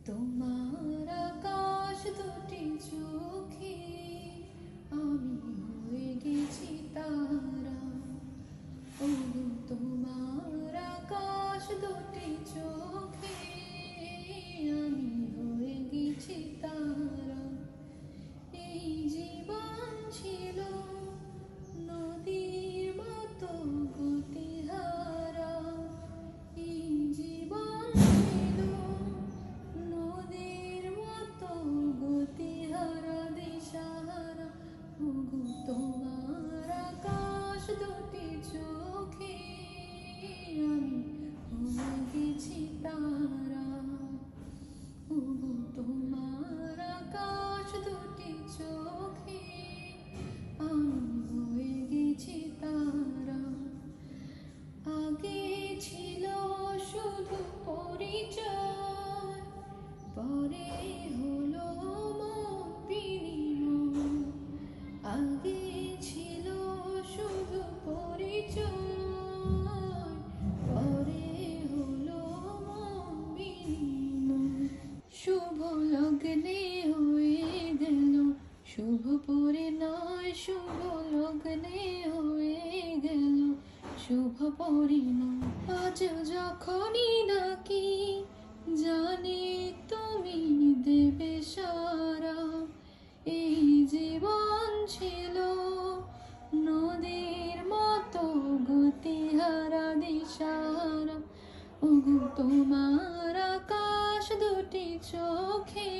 তোমার আকাশ দুটি চোখে আমি হয়ে গেছি তারা। ওগো তোমার আকাশ দুটি চোখে আমি হয়ে গেছি তারা। এই জীবন ছিল নদীর মতো গতিহারা। এই জীবন ছিল নদীর মতো গতিহারা দিশাহারা। ওগো তোমার আকাশ দুটি চোখে আমি হয়ে গেছি তারা। ওগো তোমার আকাশ দুটি চোখে আমি হয়ে গেছি তারা। আগে ছিল শুধু পরিচয়, পরে হলো মন বিনিময়। আগে ছিল শুধু পরিচয়, পরে হলো মন বিনিময়। শুভ লগ্নে হয়ে গেল শুভ পরিণয়, শুভ লগ্নে হয়ে গেল শুভ পরিণয়। আজ যখনই নাকি জানি তুমি দেবে সারা। এই জীবন ছিল নদীর মতো গতিহারা দিশাহারা। ওগো তোমার আকাশ দুটি চোখে